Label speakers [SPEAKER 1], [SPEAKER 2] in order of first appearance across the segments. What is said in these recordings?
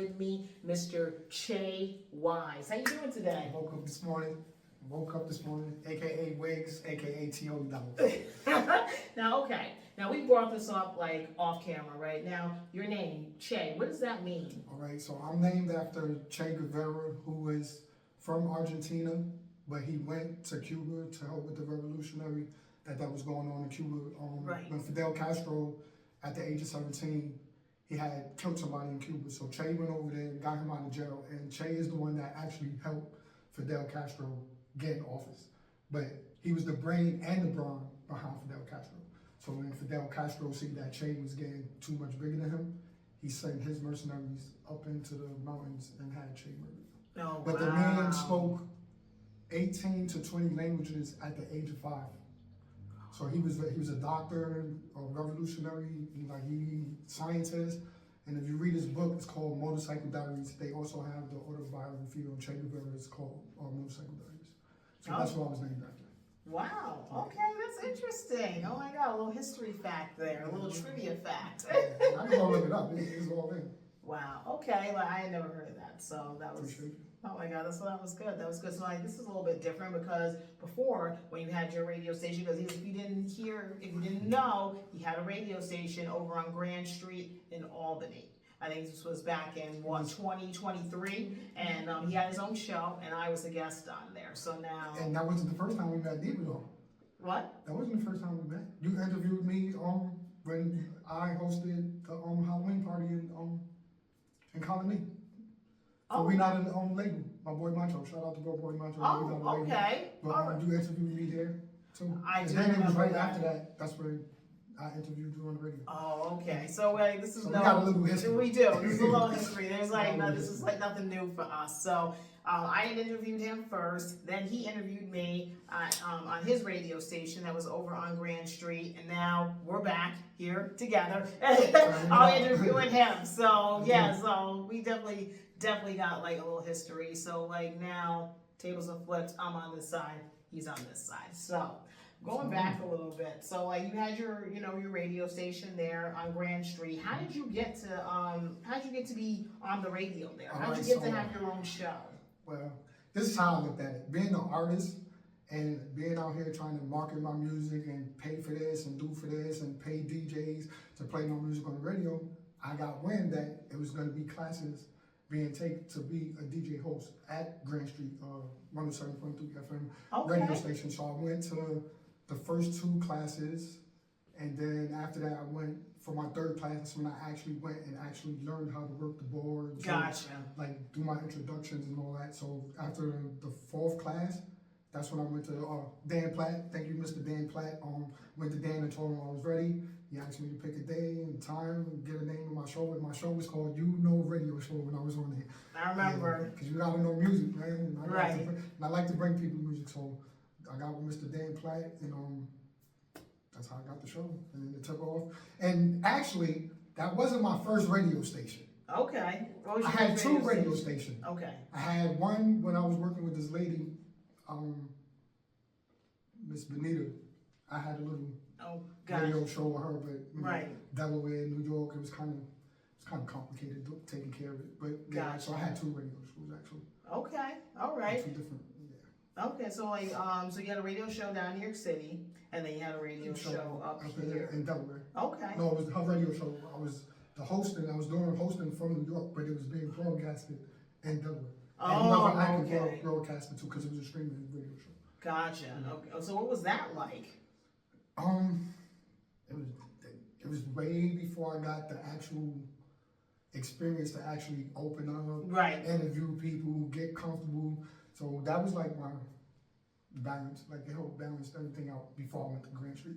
[SPEAKER 1] with me, Mr. Che Wise. How you doing today?
[SPEAKER 2] Woke up this morning, aka Wigs, aka Tioli Dollaz.
[SPEAKER 1] Now, okay. Now, we brought this up like off camera, right? Now, your name, Che, what does that mean?
[SPEAKER 2] All right, so I'm named after Che Guevara, who is from Argentina, but he went to Cuba to help with the revolutionary that was going on in Cuba.
[SPEAKER 1] Right.
[SPEAKER 2] When Fidel Castro, at the age of 17, he had killed somebody in Cuba. So Che went over there and got him out of jail. And Che is the one that actually helped Fidel Castro get in office. But he was the brain and the brawn behind Fidel Castro. So when Fidel Castro see that Che was getting too much bigger than him, he sent his mercenaries up into the mountains and had Che murdered.
[SPEAKER 1] Oh,
[SPEAKER 2] but
[SPEAKER 1] wow.
[SPEAKER 2] the man spoke 18 to 20 languages at the age of 5. So he was a doctor, a revolutionary, he scientist. And if you read his book, it's called Motorcycle Diaries. They also have the autobiography on Che Guevara. It's called Motorcycle Diaries. So that's what I was named after.
[SPEAKER 1] Wow. Okay, that's interesting. Oh my God, a little history fact there, a little trivia fact.
[SPEAKER 2] I can go look it up. It's all in.
[SPEAKER 1] Wow. Okay. Well, I had never heard of that, so that was.
[SPEAKER 2] Appreciate you.
[SPEAKER 1] Oh my God, that was good. That was good. So like, this is a little bit different because before, when you had your radio station, because if you didn't know, he had a radio station over on Grand Street in Albany. I think this was back in 2023, and he had his own show, and I was a guest on there. So now.
[SPEAKER 2] And that wasn't the first time we met either, though.
[SPEAKER 1] What?
[SPEAKER 2] That wasn't the first time we met. You interviewed me when I hosted the Halloween party in Colony. So we not in the label. My boy Macho. Shout out to boy Macho.
[SPEAKER 1] Oh, okay.
[SPEAKER 2] But you interviewed me there too.
[SPEAKER 1] I do
[SPEAKER 2] then it was right
[SPEAKER 1] remember
[SPEAKER 2] after that. That's where I interviewed you on the radio.
[SPEAKER 1] Oh, okay. So this is
[SPEAKER 2] we got a little history.
[SPEAKER 1] We do. This is a little history. There's this is like nothing new for us. So I had interviewed him first. Then he interviewed me on his radio station that was over on Grand Street, and now we're back here together. I'm interviewing him. So yeah. So we definitely got like a little history. So like now tables are flipped. I'm on this side. He's on this side. So. Going back a little bit, so like you had your radio station there on Grand Street. How did you get to be on the radio there? How did you get to have your own show?
[SPEAKER 2] Well, this is how I looked at it. Being an artist and being out here trying to market my music and pay for this and do for this and pay DJs to play my music on the radio, I got wind that it was going to be classes being taken to be a DJ host at Grand Street 107.3 FM radio station. So I went to the first 2 classes, and then after that I went for my 3rd class when I actually went and actually learned how to work the board.
[SPEAKER 1] Gotcha.
[SPEAKER 2] Like do my introductions and all that. So after the 4th class, that's when I went to Dan Platt. Thank you, Mr. Dan Platt. Went to Dan and told him I was ready. He asked me to pick a day and time and get a name of my show. And my show was called You Know Radio Show when I was on there.
[SPEAKER 1] I remember.
[SPEAKER 2] Because you gotta know music, man.
[SPEAKER 1] Right.
[SPEAKER 2] I like to bring people music, so I got with Mr. Dan Platt, and that's how I got the show, and then it took off. And actually, that wasn't my first radio station.
[SPEAKER 1] Okay.
[SPEAKER 2] I had 2 radio stations.
[SPEAKER 1] Okay.
[SPEAKER 2] I had one when I was working with this lady, Miss Benita. I had a little radio show with her, but Delaware, New York, it was kind of complicated taking care of it. But yeah, so I had 2 radio shows actually.
[SPEAKER 1] Okay. All right.
[SPEAKER 2] 2 different.
[SPEAKER 1] Okay, so like, so you had a radio show down in New York City, and then you had a radio show up here
[SPEAKER 2] in Delaware.
[SPEAKER 1] Okay.
[SPEAKER 2] No, it was her radio show. I was the hosting. I was doing hosting from New York, but it was being broadcasted in Delaware.
[SPEAKER 1] Oh,
[SPEAKER 2] and I could broadcast it too because it was a streaming radio show.
[SPEAKER 1] Gotcha. Okay. So what was that like?
[SPEAKER 2] It was way before I got the actual experience to actually open up, interview people, get comfortable. So that was like my balance, like it helped balance everything out before I went to Grand Street.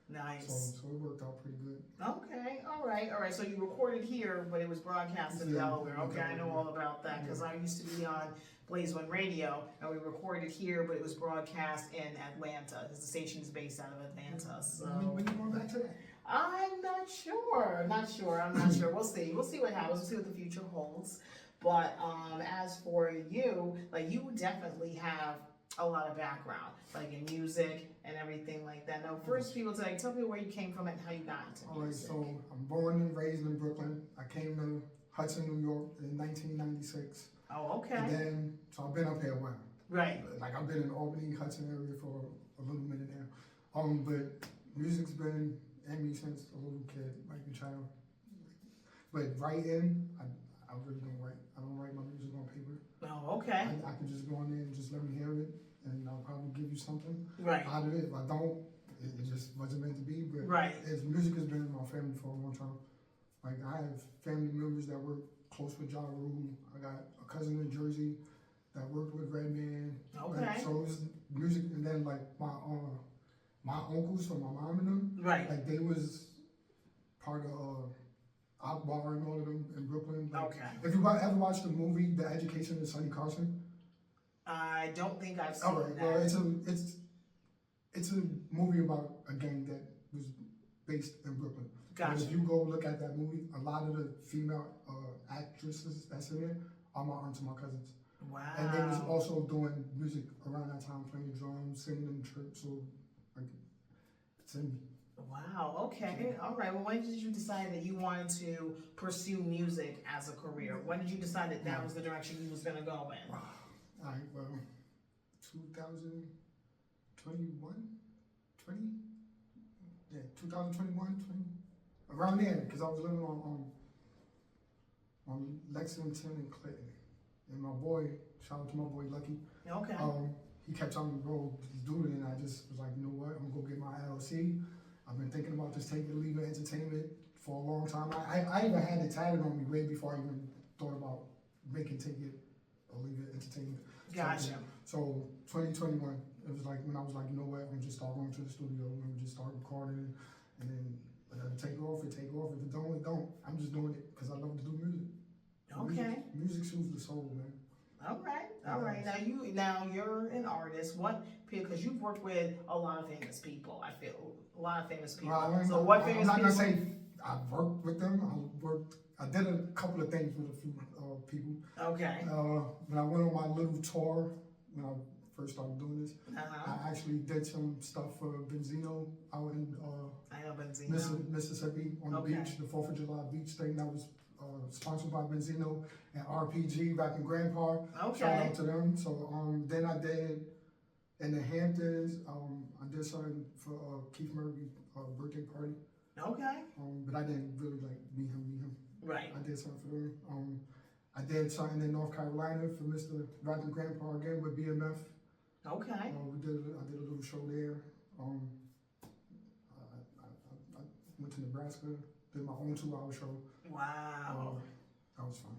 [SPEAKER 1] Nice.
[SPEAKER 2] So it worked out pretty good.
[SPEAKER 1] Okay, all right. So you recorded here, but it was broadcast in Delaware. Okay, I know all about that because I used to be on Blaze One Radio, and we recorded here, but it was broadcast in Atlanta because the station is based out of Atlanta. So
[SPEAKER 2] when you going back to that?
[SPEAKER 1] I'm not sure. I'm not sure. We'll see. We'll see what happens. We'll see what the future holds. But as for you, like you definitely have a lot of background, like in music and everything like that. Now, first, people tell me where you came from and how you got into music.
[SPEAKER 2] All right, so I'm born and raised in Brooklyn. I came to Hudson, New York in 1996.
[SPEAKER 1] Oh, okay.
[SPEAKER 2] And then, so I've been up here a while.
[SPEAKER 1] Right.
[SPEAKER 2] Like I've been in Albany, Hudson area for a little minute now. But music's been in me since a little kid, like a child. But writing, I really don't write. I don't write my music on paper.
[SPEAKER 1] Oh, okay.
[SPEAKER 2] I can just go in there and just let me hear it, and I'll probably give you something
[SPEAKER 1] Right.
[SPEAKER 2] out of it. If I don't, it just wasn't meant to be. But
[SPEAKER 1] Right.
[SPEAKER 2] music has been in my family for a long time. Like I have family members that work close with Ja Rule. I got a cousin in Jersey that worked with Redman.
[SPEAKER 1] Okay.
[SPEAKER 2] Like, so it was music, and then like my uncles from my mom and them,
[SPEAKER 1] Right.
[SPEAKER 2] like they was part of Akbar and all of them in Brooklyn. Like,
[SPEAKER 1] Okay.
[SPEAKER 2] if you ever watched the movie The Education of Sonny Carson,
[SPEAKER 1] I don't think I've seen
[SPEAKER 2] all right,
[SPEAKER 1] that.
[SPEAKER 2] well it's a movie about a gang that was based in Brooklyn.
[SPEAKER 1] Gotcha.
[SPEAKER 2] And if you go look at that movie, a lot of the female actresses that's in it are my aunts and my cousins.
[SPEAKER 1] Wow.
[SPEAKER 2] And they was also doing music around that time, playing drums, singing in church. So like, it's in me.
[SPEAKER 1] Wow. Okay. All right. Well, when did you decide that you wanted to pursue music as a career? When did you decide that that was the direction you was gonna go in?
[SPEAKER 2] All right, well, 2021, 2021, around there, because I was living on Lexington and Clinton. And my boy, shout out to my boy Lucky,
[SPEAKER 1] Okay.
[SPEAKER 2] he kept telling me, bro, just do it. And I just was like, you know what, I'm gonna go get my LLC. I've been thinking about this Take It or Leave It entertainment for a long time. I even had it tatted on me way before I even thought about making Take It or Leave It entertainment.
[SPEAKER 1] Gotcha.
[SPEAKER 2] So 2021, it was like when I was like, you know what, I'm just start going to the studio and we just start recording, and then whatever take off, it take off. If it don't, it don't. I'm just doing it because I love to do music.
[SPEAKER 1] Okay.
[SPEAKER 2] Music soothes the soul, man.
[SPEAKER 1] All right. All right. Now you're an artist. What? Because you've worked with a lot of famous people. I feel a lot of famous people.
[SPEAKER 2] Well,
[SPEAKER 1] So what
[SPEAKER 2] I'm
[SPEAKER 1] famous
[SPEAKER 2] not
[SPEAKER 1] people?
[SPEAKER 2] gonna say I've worked with them. I did a couple of things with a few people.
[SPEAKER 1] Okay.
[SPEAKER 2] When I went on my little tour, when I first started doing this,
[SPEAKER 1] Uh-huh.
[SPEAKER 2] I actually did some stuff for Benzino out in
[SPEAKER 1] I know Benzino.
[SPEAKER 2] Mississippi on the
[SPEAKER 1] Okay.
[SPEAKER 2] beach, the 4th of July beach thing that was sponsored by Benzino and RPG back in Grand Park. Shout
[SPEAKER 1] Okay.
[SPEAKER 2] out to them. So then I did in the Hamptons. I did something for Keith Murray's birthday party.
[SPEAKER 1] Okay.
[SPEAKER 2] But I didn't really like meet him.
[SPEAKER 1] Right.
[SPEAKER 2] I did something for them. I did something in North Carolina for Mr. Rock and Grandpa again with BMF.
[SPEAKER 1] Okay.
[SPEAKER 2] I did a little show there. I went to Nebraska, did my own 2-hour show.
[SPEAKER 1] Wow.
[SPEAKER 2] That was fun.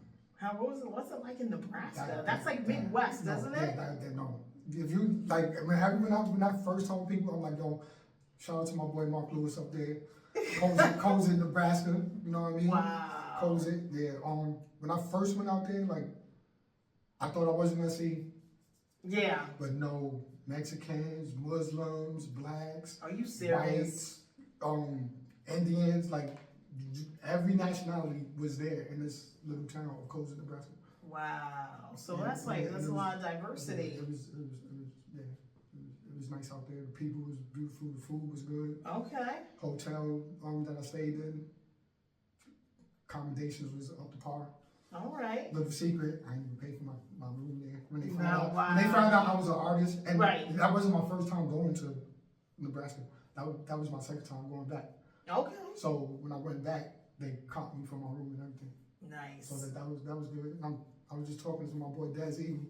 [SPEAKER 1] What's it like in Nebraska? That's like Midwest, isn't it?
[SPEAKER 2] No. If you like, when I first told people, I'm like, yo, shout out to my boy Mark Lewis up there, Cozy, Nebraska. You know what I mean?
[SPEAKER 1] Wow.
[SPEAKER 2] Cozy, yeah. When I first went out there, like, I thought I wasn't gonna see.
[SPEAKER 1] Yeah.
[SPEAKER 2] But no, Mexicans, Muslims, blacks,
[SPEAKER 1] Are you serious?
[SPEAKER 2] whites, Indians, like every nationality was there in this little town of Cozy, Nebraska.
[SPEAKER 1] Wow. So
[SPEAKER 2] Yeah,
[SPEAKER 1] that's a lot of diversity.
[SPEAKER 2] Yeah, it was nice out there. The people was beautiful. The food was good.
[SPEAKER 1] Okay.
[SPEAKER 2] Hotel that I stayed in, accommodations was up to par.
[SPEAKER 1] All right.
[SPEAKER 2] Little secret, I didn't even pay for my room there. When they
[SPEAKER 1] Wow.
[SPEAKER 2] found out I was an artist, and
[SPEAKER 1] Right.
[SPEAKER 2] that wasn't my first time going to Nebraska. That was my second time going back.
[SPEAKER 1] Okay.
[SPEAKER 2] So when I went back, they caught me from my room and everything.
[SPEAKER 1] Nice.
[SPEAKER 2] So that was good. I was just talking to my boy Daz Eagle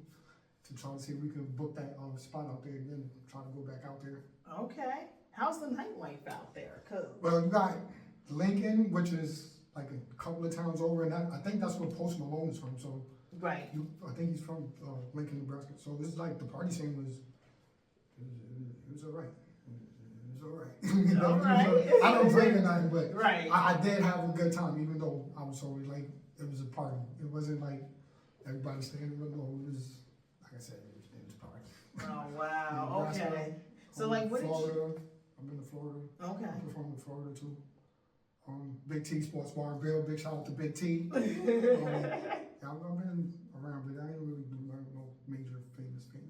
[SPEAKER 2] to try to see if we could book that spot out there again. Try to go back out there.
[SPEAKER 1] Okay. How's the nightlife out there?
[SPEAKER 2] Well, you got Lincoln, which is like a couple of towns over, and I think that's where Post Malone is from. So
[SPEAKER 1] Right.
[SPEAKER 2] I think he's from Lincoln, Nebraska. So this is like the party scene was all right. It was all right. You know,
[SPEAKER 1] All right.
[SPEAKER 2] I don't drink or nothing, but
[SPEAKER 1] Right.
[SPEAKER 2] I did have a good time, even though I was so late. It was a party. It wasn't like everybody staying in the room. It was, like I said, it was a party.
[SPEAKER 1] Oh wow.
[SPEAKER 2] Nebraska,
[SPEAKER 1] Okay. So like, what did
[SPEAKER 2] Florida. I've been to Florida.
[SPEAKER 1] Okay.
[SPEAKER 2] I performed in Florida too. Big T Sports Bar and Grill. Big shout out to Big T. I've been around, but I ain't really do no major famous people.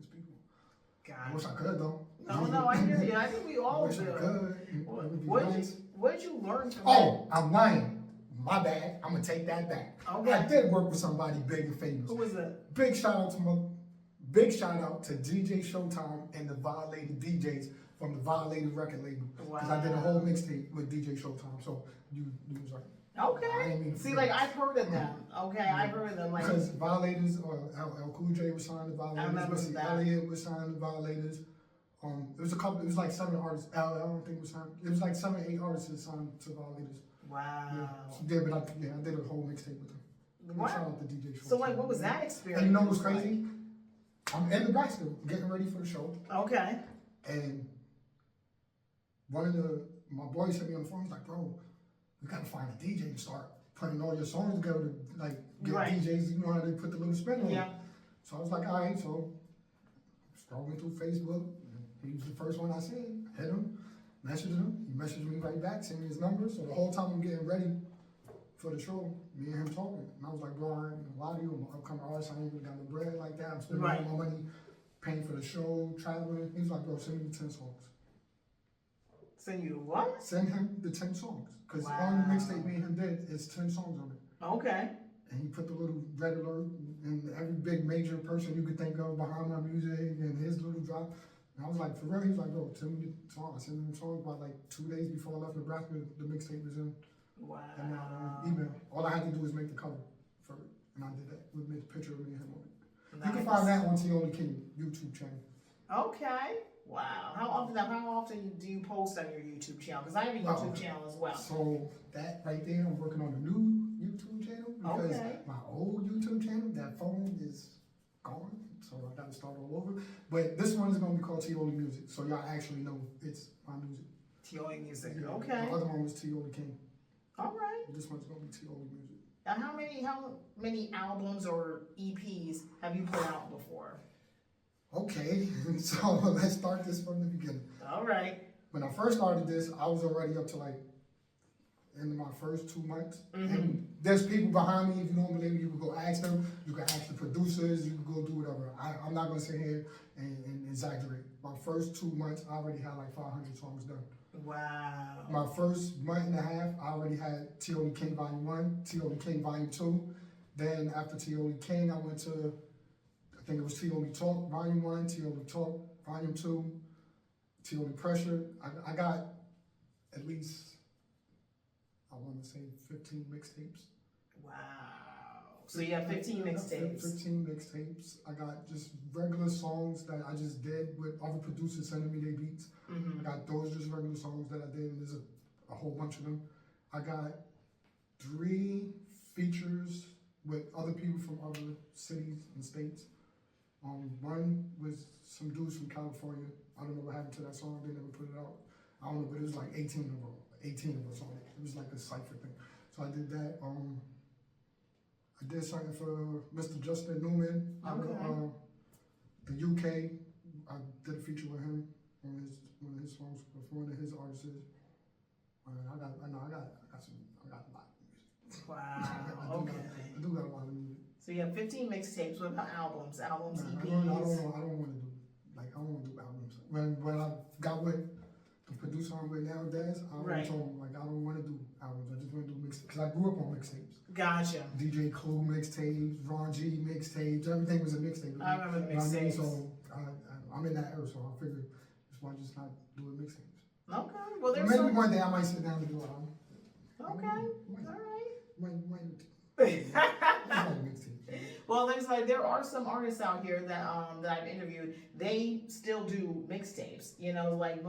[SPEAKER 2] I wish I could though.
[SPEAKER 1] No, I hear you. I think we
[SPEAKER 2] I
[SPEAKER 1] all
[SPEAKER 2] wish
[SPEAKER 1] do.
[SPEAKER 2] I could. It would be nice.
[SPEAKER 1] What did you learn from
[SPEAKER 2] Oh, I'm lying. my bad, I'm gonna take that back.
[SPEAKER 1] Okay.
[SPEAKER 2] I did work with somebody big and famous.
[SPEAKER 1] Who was it?
[SPEAKER 2] Big shout out to DJ Showtime and the Violated DJs from the Violated record label. Because I did a whole mixtape with DJ Showtime, so you was right.
[SPEAKER 1] Okay. See, like, I've heard of them. Okay, I've heard of them. Like,
[SPEAKER 2] because Violators, L Cool J was signed to Violators, Missy Elliott was signed to Violators. It was a couple. It was like 7 artists. I don't think was signed. It was like 7 or 8 artists that signed to Violators.
[SPEAKER 1] wow.
[SPEAKER 2] Yeah, but I did a whole mixtape with them.
[SPEAKER 1] Wow.
[SPEAKER 2] Shout out to DJ Showtime.
[SPEAKER 1] So, like, what was that experience?
[SPEAKER 2] And you know what's crazy? I'm in Nebraska getting ready for the show,
[SPEAKER 1] Okay.
[SPEAKER 2] and one of my boys hit me on the phone. He's like, "Bro, we gotta find a DJ to start putting all your songs together to like get DJs. You know how they put the little spin on it." So I was like, "All right." So scrolling through Facebook, he was the first one I seen. I hit him, messaged him. He messaged me right back, sent me his number. So the whole time I'm getting ready for the show, me and him talking, and I was like, "Bro, I ain't gonna lie to you. I'm an upcoming artist. I ain't even got no bread like that. I'm spending all my money paying for the show, traveling." He was like, "Bro, send me 10 songs."
[SPEAKER 1] Send you what?
[SPEAKER 2] Send him the 10 songs. Because on the mixtape me and him did, it's 10 songs on it.
[SPEAKER 1] Okay.
[SPEAKER 2] And he put the little red alert and every big major person you could think of behind my music and his little drop. And I was like, for real? He was like, "Bro, send me the song." I sent him the song about like 2 days before I left Nebraska. The mixtape was in my email. All I had to do was make the cover for it. And I did that with a picture of me and him on it. You can find that on Tioli King YouTube channel.
[SPEAKER 1] Okay. Wow. How often do you post on your YouTube channel? Because I have a YouTube channel as well.
[SPEAKER 2] So that right there, I'm working on a new YouTube channel because my old YouTube channel, that phone is gone. So I got to start all over. But this one is going to be called Tioli Music. So y'all actually know it's my music.
[SPEAKER 1] Tioli Music.
[SPEAKER 2] Yeah,
[SPEAKER 1] Okay.
[SPEAKER 2] The other one was Tioli King.
[SPEAKER 1] All right.
[SPEAKER 2] This one's going to be Tioli Music.
[SPEAKER 1] And how many albums or EPs have you put out before?
[SPEAKER 2] Okay, so let's start this from the beginning.
[SPEAKER 1] All right.
[SPEAKER 2] When I first started this, I was already up to like in my first 2 months. And there's people behind me. If you don't believe me, you can go ask them. You can ask the producers. You can go do whatever. I'm not gonna sit here and exaggerate. My first 2 months, I already had like 500 songs done.
[SPEAKER 1] Wow.
[SPEAKER 2] My first month and a half, I already had Tioli King Volume 1, Tioli King Volume 2. Then after Tioli King, I went to, I think it was Tioli Talk Volume 1, Tioli Talk Volume 2, Tioli Pressure. I got at least, I want to say 15 mixtapes.
[SPEAKER 1] Wow. So you have 15 mixtapes.
[SPEAKER 2] 15 mixtapes. I got just regular songs that I just did with other producers sending me their beats. I got those just regular songs that I did, and there's a whole bunch of them. I got 3 features with other people from other cities and states. One was some dudes from California. I don't know what happened to that song. They never put it out. I don't know, but it was like 18 of us on it. It was like a cypher thing. So I did that. I did something for Mr. Justin Newman out of the UK. I did a feature with him on one of his songs with one of his artists. I got a lot of music.
[SPEAKER 1] Wow.
[SPEAKER 2] I do got a lot of music.
[SPEAKER 1] So you have 15 mixtapes. What about albums? Albums, EPs?
[SPEAKER 2] I don't want to do albums. When I got with the producer I'm with nowadays, I already told him I don't want to do albums. I just want to do mixtapes because I grew up on mixtapes.
[SPEAKER 1] Gotcha.
[SPEAKER 2] DJ Clue mixtapes, Ron G mixtapes, everything was a mixtape.
[SPEAKER 1] I remember the mixtapes.
[SPEAKER 2] So I'm in that era, so I figured why just not do mixtapes.
[SPEAKER 1] Okay. Well, there's
[SPEAKER 2] maybe one day I might sit down and do an album.
[SPEAKER 1] Okay. All
[SPEAKER 2] right.
[SPEAKER 1] Well, there are some artists out here that I've interviewed. They still do mixtapes. You know, like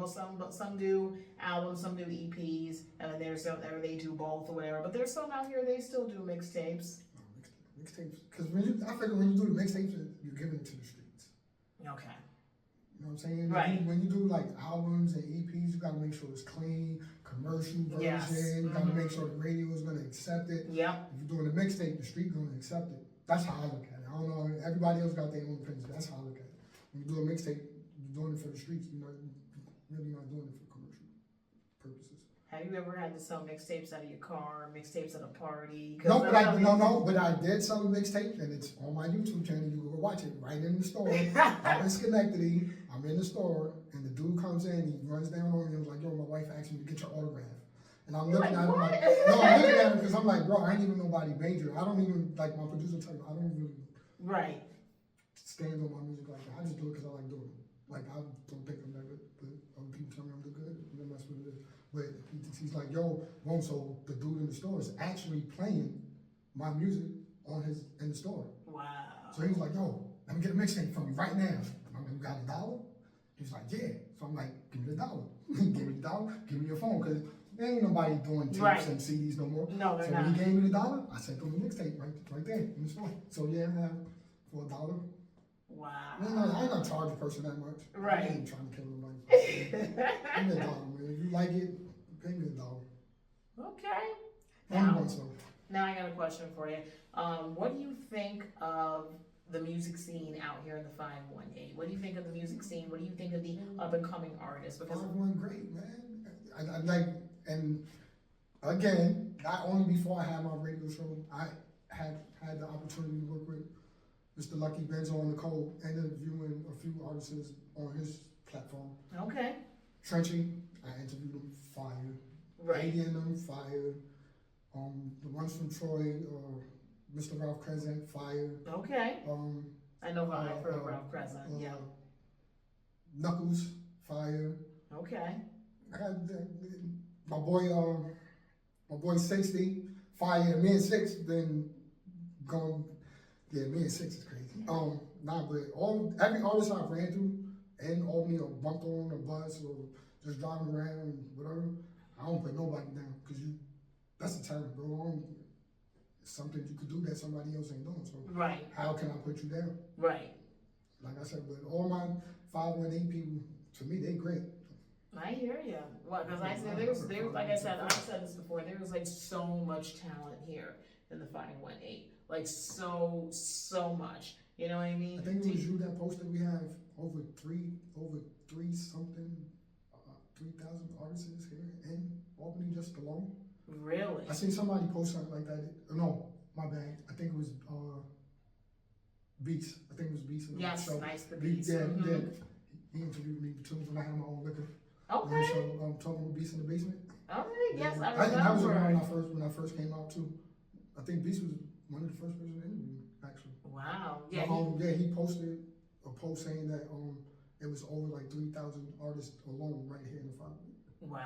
[SPEAKER 1] some do albums, some do EPs, and then there's some or they do both or whatever. But there's some out here they still do mixtapes.
[SPEAKER 2] Mixtapes, because I figure when you do the mixtapes, you're giving it to the streets.
[SPEAKER 1] Okay.
[SPEAKER 2] You know what I'm saying?
[SPEAKER 1] Right.
[SPEAKER 2] When you do like albums and EPs, you gotta make sure it's clean, commercial version.
[SPEAKER 1] Yes.
[SPEAKER 2] You gotta make sure the radio is gonna accept it.
[SPEAKER 1] Yep.
[SPEAKER 2] If you're doing a mixtape, the street gonna accept it. That's how I look at it. I don't know. Everybody else got their own opinions. That's how I look at it. When you do a mixtape, you're doing it for the streets. You're really not doing it for commercial purposes.
[SPEAKER 1] Have you ever had to sell mixtapes out of your car, mixtapes at a party?
[SPEAKER 2] No, but I did sell a mixtape, and it's on my YouTube channel. You can go watch it right in the store. I'm in Schenectady. I'm in the store, and the dude comes in. He runs down on me and was like, "Yo, my wife asked me to get your autograph." And I'm looking
[SPEAKER 1] Like,
[SPEAKER 2] at him
[SPEAKER 1] what?
[SPEAKER 2] like, no, I'm looking at him because I'm like, bro, I ain't even nobody major. I don't even, like my producer type, I don't really
[SPEAKER 1] Right.
[SPEAKER 2] stand on my music like that. I just do it because I like doing it. Like, I don't think I'm that good, but other people tell me I'm good, and then that's what it is. But he's like, yo, boom, so the dude in the store is actually playing my music in the store.
[SPEAKER 1] Wow.
[SPEAKER 2] So he was like, yo, let me get a mixtape from you right now. I'm like, you got $1? He was like, yeah. So I'm like, give me $1. Give me $1, give me your phone, because there ain't nobody doing tapes
[SPEAKER 1] Right.
[SPEAKER 2] and CDs no more.
[SPEAKER 1] No, they're
[SPEAKER 2] so
[SPEAKER 1] not.
[SPEAKER 2] when he gave me $1, I sent him the mixtape right there in the store. So yeah, man, for $1.
[SPEAKER 1] Wow.
[SPEAKER 2] I ain't gonna charge a person that much.
[SPEAKER 1] Right.
[SPEAKER 2] I ain't trying to kill nobody. Give me $1, man. If you like it, pay me $1.
[SPEAKER 1] Okay.
[SPEAKER 2] Only once though.
[SPEAKER 1] Now I got a question for you. What do you think of the music scene out here in the 518? What do you think of the music scene? What do you think of the up and coming artists? Because
[SPEAKER 2] I'm going great, man. I like, and again, not only before I had my radio show, I had the opportunity to work with Mr. Lucky Benzo on the Code, and interviewing a few artists on his platform.
[SPEAKER 1] okay,
[SPEAKER 2] Trenchy, I interviewed him, fire.
[SPEAKER 1] right,
[SPEAKER 2] Lady in them, fire. The ones from Troy, Mr. Ralph Crescent, fire.
[SPEAKER 1] okay. I know how I've heard of
[SPEAKER 2] uh,
[SPEAKER 1] Ralph Crescent. Yeah.
[SPEAKER 2] Knuckles, fire.
[SPEAKER 1] Okay.
[SPEAKER 2] I got my boy 60, fire. Me and Six been going. Yeah, me and Six is crazy. Nah, but every artist I've ran through in Albany or bumped on a bus or just driving around and whatever, I don't put nobody down because that's a talent, bro. It's something you could do that somebody else ain't doing. So
[SPEAKER 1] Right.
[SPEAKER 2] how can I put you down?
[SPEAKER 1] Right.
[SPEAKER 2] Like I said, but all my 518 people, to me, they great.
[SPEAKER 1] I hear you. Well, because I said there was like I said this before. There was like so much talent here in the 518. Like so much. You know what I mean?
[SPEAKER 2] I think it was you that posted we have over three something, 3,000 artists here in Albany just alone.
[SPEAKER 1] Really?
[SPEAKER 2] I seen somebody post something like that. No, my bad. I think it was Beast. I think it was Beast.
[SPEAKER 1] Yes,
[SPEAKER 2] show.
[SPEAKER 1] nice the Beast.
[SPEAKER 2] Yeah,
[SPEAKER 1] Mm-hmm.
[SPEAKER 2] yeah. He interviewed me too when I had my own liquor.
[SPEAKER 1] Okay.
[SPEAKER 2] So talking with Beast in the basement.
[SPEAKER 1] All right. Yes, I
[SPEAKER 2] That was
[SPEAKER 1] remember.
[SPEAKER 2] when I first came out too. I think Beast was one of the first person to interview me, actually.
[SPEAKER 1] Wow. Yeah.
[SPEAKER 2] He posted a post saying that it was over like 3,000 artists alone right here in the 5.
[SPEAKER 1] Wow.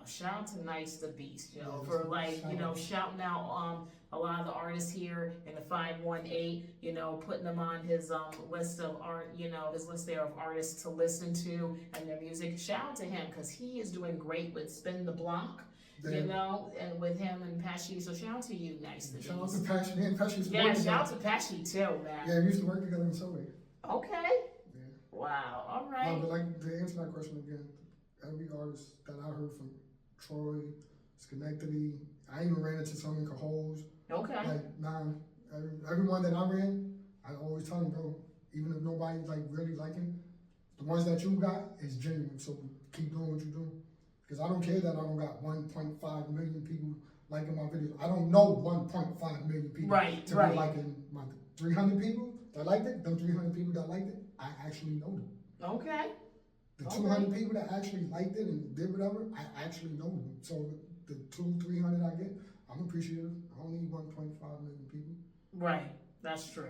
[SPEAKER 1] Shout out to Nice the Beast, yo,
[SPEAKER 2] Yeah,
[SPEAKER 1] for like,
[SPEAKER 2] shout
[SPEAKER 1] you know,
[SPEAKER 2] out.
[SPEAKER 1] shouting out a lot of the artists here in the 518, you know, putting them on his list of art, you know, his list there of artists to listen to and their music. Shout out to him because he is doing great with Spin the Block, you know, and with him and Pesci. So shout out to you, Nice the Beast.
[SPEAKER 2] Shout out to Pesci. Me and Pesci used to
[SPEAKER 1] Yeah,
[SPEAKER 2] work
[SPEAKER 1] shout out
[SPEAKER 2] together.
[SPEAKER 1] to Pesci too, man.
[SPEAKER 2] Yeah, we used to work together in Subway.
[SPEAKER 1] Okay.
[SPEAKER 2] Yeah.
[SPEAKER 1] Wow. All
[SPEAKER 2] No,
[SPEAKER 1] right.
[SPEAKER 2] but like to answer that question again, every artist that I heard from Troy, Schenectady, I even ran into some in Cajoles.
[SPEAKER 1] Okay.
[SPEAKER 2] Like, nah, everyone that I ran, I always tell them, bro, even if nobody like really liking, the ones that you got is genuine. So keep doing what you do. Because I don't care that I don't got 1.5 million people liking my videos. I don't know 1.5 million people
[SPEAKER 1] Right,
[SPEAKER 2] to
[SPEAKER 1] right.
[SPEAKER 2] be liking my 300 people that liked it. Them 300 people that liked it, I actually know them.
[SPEAKER 1] Okay.
[SPEAKER 2] The
[SPEAKER 1] Okay.
[SPEAKER 2] 200 people that actually liked it and did whatever, I actually know them. So the 200-300 I get, I'm appreciative. I don't need 1.5 million people.
[SPEAKER 1] Right. That's true.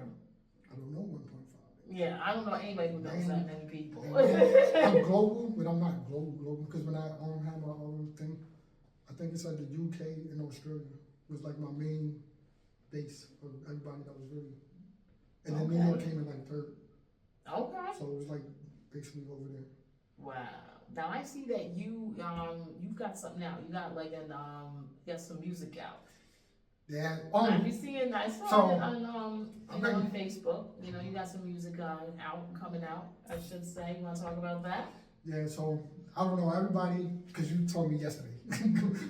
[SPEAKER 2] I don't know 1.5 million.
[SPEAKER 1] Yeah, I don't know anybody who knows that many people.
[SPEAKER 2] I'm global, but I'm not global because when I had my own thing, I think it's like the UK and Australia was like my main base of everybody that was really, and then New York came in like third.
[SPEAKER 1] Okay.
[SPEAKER 2] So it was like basically over there.
[SPEAKER 1] Wow. Now I see that you've got something out. You got like you got some music out.
[SPEAKER 2] Yeah.
[SPEAKER 1] I've been seeing. I saw
[SPEAKER 2] So,
[SPEAKER 1] it on Facebook. You know, you got some music out, coming out. I should say. You want to talk about that?
[SPEAKER 2] Yeah. So I don't know everybody because you told me yesterday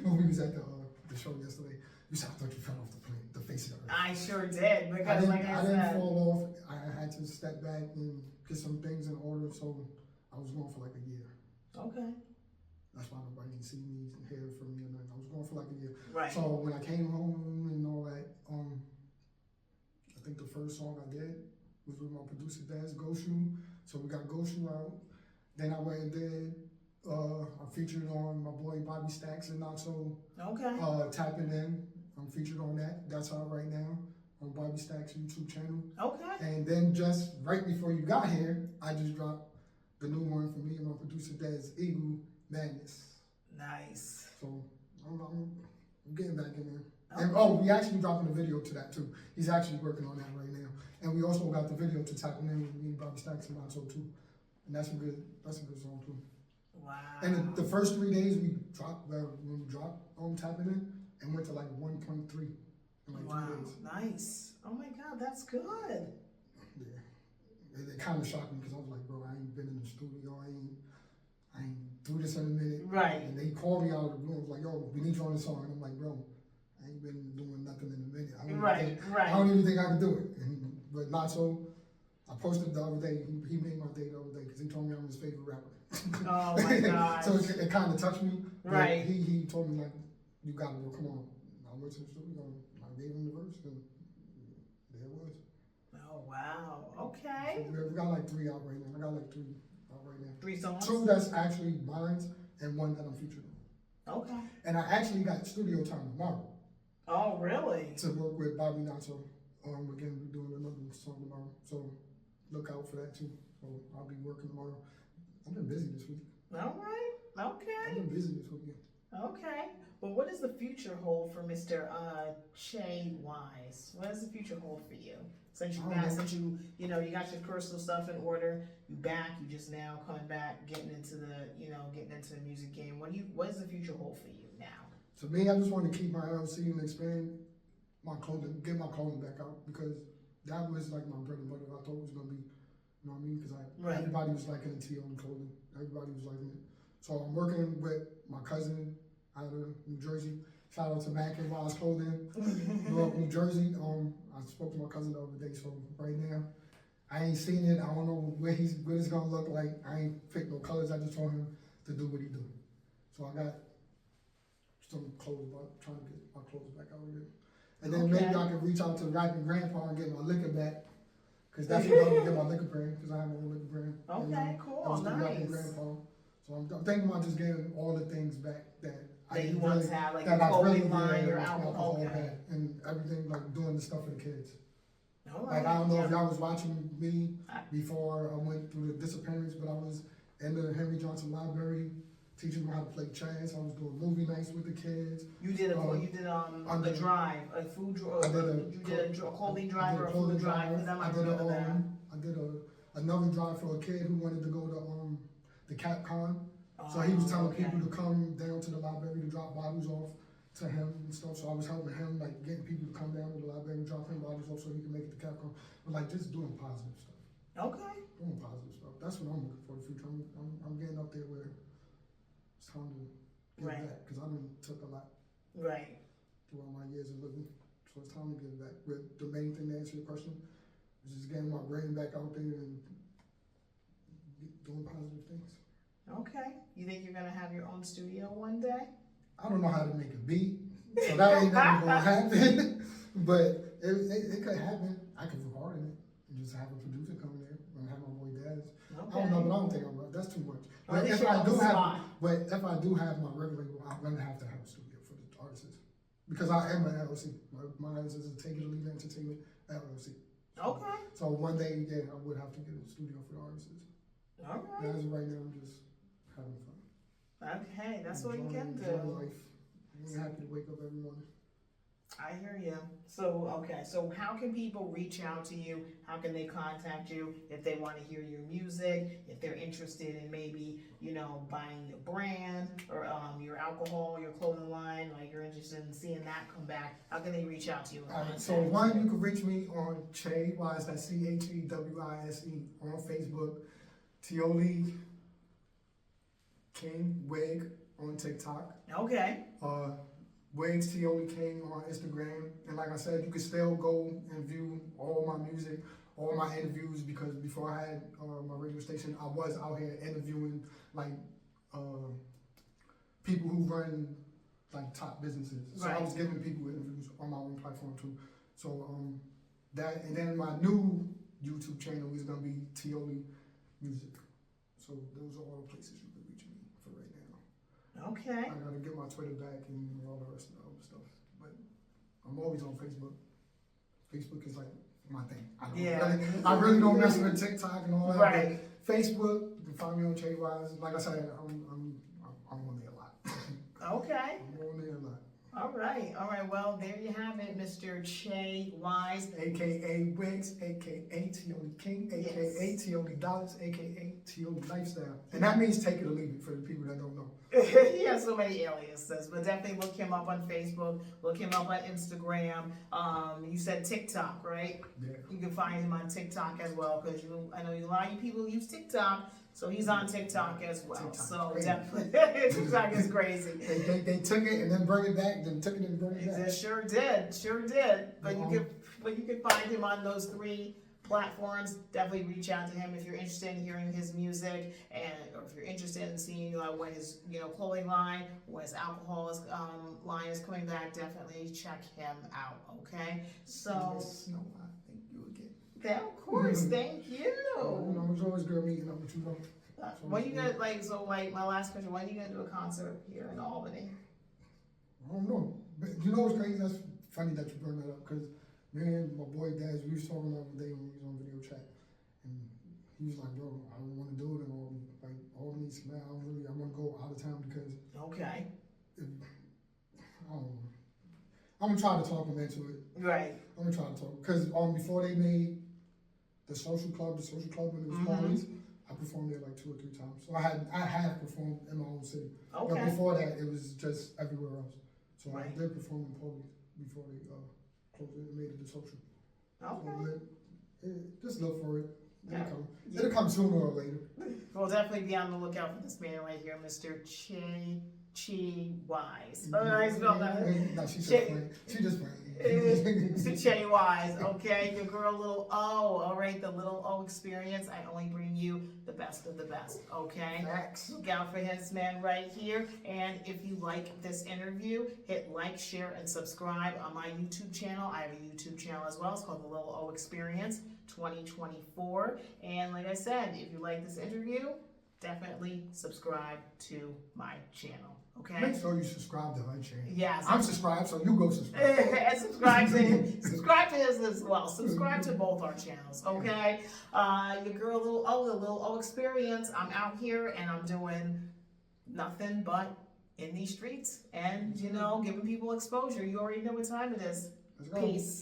[SPEAKER 2] when we was at the show yesterday. You said I thought you fell off the plane, the face of the earth.
[SPEAKER 1] I sure did because, like I
[SPEAKER 2] didn't
[SPEAKER 1] said,
[SPEAKER 2] fall off. I had to step back and get some things in order. So I was going for like a year.
[SPEAKER 1] okay,
[SPEAKER 2] That's why nobody can see me, hear from me, and I was going for like a year.
[SPEAKER 1] right,
[SPEAKER 2] So when I came home and all that, I think the first song I did was with my producer Daz, Go Shoe. So we got Go Shoe out. Then I went and did I'm featured on my boy Bobby Stacks and also
[SPEAKER 1] Okay.
[SPEAKER 2] Tapping In. I'm featured on that. That's out right now on Bobby Stacks YouTube channel.
[SPEAKER 1] Okay.
[SPEAKER 2] And then just right before you got here, I just dropped the new one for me and my producer Dad's Eagle Madness.
[SPEAKER 1] Nice.
[SPEAKER 2] So I'm getting back in there.
[SPEAKER 1] Okay.
[SPEAKER 2] And we actually dropping a video to that too. He's actually working on that right now. And we also got the video to Tapping In with me and Bobby Stacks and also too. And that's a good song too.
[SPEAKER 1] Wow.
[SPEAKER 2] And the first 3 days we dropped when we dropped on Tapping In and went to like 1.3 in like 3 days.
[SPEAKER 1] Nice. Oh my God, that's good.
[SPEAKER 2] Yeah. It kind of shocked me because I was like, bro, I ain't been in the studio. I ain't do this in a minute.
[SPEAKER 1] Right.
[SPEAKER 2] And they called me out of the room. Was like, yo, we need you on the song. And I'm like, bro, I ain't been doing nothing in a minute. I don't even think I can do it. But not so. I posted the other day. He made my day the other day because he told me I'm his favorite rapper.
[SPEAKER 1] Oh my God.
[SPEAKER 2] So it kind of touched me.
[SPEAKER 1] Right.
[SPEAKER 2] He told me like, you got it, bro. Come on. I went to the studio. I gave him the verse, and there it was.
[SPEAKER 1] Oh wow. Okay.
[SPEAKER 2] So we got like 3 out right now. I got like 3 out right now.
[SPEAKER 1] 3 songs.
[SPEAKER 2] 2 that's actually mine, and 1 that I'm featured on.
[SPEAKER 1] Okay.
[SPEAKER 2] And I actually got studio time tomorrow.
[SPEAKER 1] Oh really?
[SPEAKER 2] To work with Bobby Nacho. Again, we're doing another song tomorrow. So look out for that too. So I'll be working tomorrow. I've been busy this week.
[SPEAKER 1] All right. Okay.
[SPEAKER 2] I've been busy this weekend.
[SPEAKER 1] Okay. Well, what does the future hold for Mr. Che Wise? What does the future hold for you? Since you you got your personal stuff in order, you back, you just now coming back, getting into the music game. What does the future hold for you now?
[SPEAKER 2] To me, I just want to keep my LLC and expand my clothing, get my clothing back out because that was like my bread and butter. I thought it was gonna be, you know what I mean? Because everybody was liking the Tioli clothing. Everybody was liking it. So I'm working with my cousin out of New Jersey. Shout out to Mac and Ross Clothing, New Jersey. I spoke to my cousin the other day, so right now, I ain't seen it. I don't know what it's gonna look like. I ain't picked no colors. I just told him to do what he do. So I got some clothes, but trying to get my clothes back out here. And then maybe I can reach out to Rapping Grandpa and get my liquor back. Because that's what I'm going to get my liquor brand, because I have my own liquor brand.
[SPEAKER 1] Okay, cool, nice.
[SPEAKER 2] Rapping Grandpa. So I'm thinking about just getting all the things back that
[SPEAKER 1] you once had, like your
[SPEAKER 2] that
[SPEAKER 1] clothing line, your alcohol,
[SPEAKER 2] and everything, like doing the stuff for the kids.
[SPEAKER 1] All
[SPEAKER 2] right. Like, I don't know if y'all was watching me before I went through the disappearance, but I was in the Henry Johnson Library teaching them how to play chess. I was doing movie nights with the kids.
[SPEAKER 1] You did a drive, a food drive. You did a clothing drive or a food drive for them. I
[SPEAKER 2] did another drive for a kid who wanted to go to the CapCon. So he was telling people to come down to the library to drop bottles off to him and stuff. So I was helping him, like getting people to come down to the library and drop him bottles off so he can make it to CapCon. But like just doing positive stuff.
[SPEAKER 1] Okay.
[SPEAKER 2] Doing positive stuff. That's what I'm looking for the future. I'm getting up there where it's time to give back because I done took a lot throughout my years of living. So it's time to give back. But the main thing to answer your question is just getting my brain back out there and doing positive things.
[SPEAKER 1] Okay. You think you're gonna have your own studio one day?
[SPEAKER 2] I don't know how to make a beat, so that ain't never gonna happen. But it could happen. I could record it and just have a producer come there and have my boy Daz. Okay. I don't know, but I don't think that's too much. But if I do have my record label, I'm gonna have to have a studio for the artists because I am an LLC. My LLC is a Take It or Leave It Entertainment LLC.
[SPEAKER 1] Okay.
[SPEAKER 2] So one day, I would have to get a studio for the artists.
[SPEAKER 1] All right.
[SPEAKER 2] As of right now, I'm just having fun.
[SPEAKER 1] Okay, that's what you can do.
[SPEAKER 2] Life. I'm happy to wake up every morning.
[SPEAKER 1] I hear you. So how can people reach out to you? How can they contact you if they want to hear your music? If they're interested in maybe, buying your brand or your alcohol, your clothing line, like you're interested in seeing that come back, how can they reach out to you?
[SPEAKER 2] So one, you can reach me on Che Wise, that's CHEWISE on Facebook, Tioli King Wig on TikTok.
[SPEAKER 1] Okay.
[SPEAKER 2] Wigs Tioli King on Instagram. And like I said, you can still go and view all my music, all my interviews, because before I had my radio station, I was out here interviewing like people who run like top businesses. So I was giving people interviews on my own platform too. So that, and then my new YouTube channel is gonna be Tioli Music. So those are all the places you can reach me for right
[SPEAKER 1] Okay.
[SPEAKER 2] I gotta get my Twitter back and all the rest of the other stuff. But I'm always on Facebook. Facebook is like my thing. I really don't mess with TikTok and all that.
[SPEAKER 1] Right.
[SPEAKER 2] But Facebook, you can find me on Che Wise. Like I said, I'm on there a lot.
[SPEAKER 1] Okay.
[SPEAKER 2] I'm on there a lot.
[SPEAKER 1] All right. Well, there you have it, Mr. Che Wise,
[SPEAKER 2] AKA Wiggs, AKA Tioli King, AKA
[SPEAKER 1] Yes.
[SPEAKER 2] Tioli Dollaz, AKA Tioli Lifestyle. And that means take it or leave it for the people that don't know.
[SPEAKER 1] He has so many aliases, but definitely look him up on Facebook. Look him up on Instagram. You said TikTok, right?
[SPEAKER 2] Yeah.
[SPEAKER 1] You can find him on TikTok as well, because I know a lot of you people use TikTok, so he's on TikTok as well.
[SPEAKER 2] TikTok's
[SPEAKER 1] So
[SPEAKER 2] crazy.
[SPEAKER 1] definitely, TikTok is crazy.
[SPEAKER 2] They took it and then bring it back, then took it and bring it back.
[SPEAKER 1] It sure did. But you can find him on those 3 platforms. Definitely reach out to him if you're interested in hearing his music, or if you're interested in seeing when his clothing line, when his alcohol line is coming back. Definitely check him out. Okay, so
[SPEAKER 2] Yes, no, I thank you again.
[SPEAKER 1] yeah, of course, thank you.
[SPEAKER 2] It's always good meeting up with you, bro.
[SPEAKER 1] When you gonna my last question? When are you gonna do a concert here in Albany?
[SPEAKER 2] I don't know. But you know what's crazy? That's funny that you bring that up, because me and my boy Daz, we was talking the other day when we was on video chat, and he was like, bro, I don't want to do it in Albany. Like, Albany, man, I want to go out of town because
[SPEAKER 1] Okay.
[SPEAKER 2] I don't know. I'm gonna try to talk him into it.
[SPEAKER 1] Right.
[SPEAKER 2] I'm gonna try to talk, because before they made the social club when it was parties, I performed there like 2 or 3 times. So I have performed in my own city.
[SPEAKER 1] Okay.
[SPEAKER 2] But before that, it was just everywhere else. So
[SPEAKER 1] Right.
[SPEAKER 2] I did perform in parties before they closed it and made it the social.
[SPEAKER 1] Okay.
[SPEAKER 2] So just look for it. It'll
[SPEAKER 1] Yeah.
[SPEAKER 2] come. It'll come sooner or later.
[SPEAKER 1] We'll definitely be on the lookout for this man right here, Mr. Che Wise. Oh, I spelled that.
[SPEAKER 2] No, she's just
[SPEAKER 1] Che-
[SPEAKER 2] playing. She just playing.
[SPEAKER 1] Mr. Che Wise, okay? Your girl, Lil O, all right? The Lil O Experience. I only bring you the best of the best, okay?
[SPEAKER 2] Facts.
[SPEAKER 1] Look out for his man right here. And if you like this interview, hit like, share, and subscribe on my YouTube channel. I have a YouTube channel as well. It's called the Lil O Experience 2024. And like I said, if you like this interview, definitely subscribe to my channel. Okay?
[SPEAKER 2] Make sure you subscribe to her channel.
[SPEAKER 1] Yes.
[SPEAKER 2] I'm subscribed, so you go subscribe.
[SPEAKER 1] And subscribe to him. Subscribe to his as well. Subscribe to both our channels, okay? Your girl, the Lil O Experience. I'm out here and I'm doing nothing but in these streets and, giving people exposure. You already know what time it is.
[SPEAKER 2] Let's go.
[SPEAKER 1] Peace.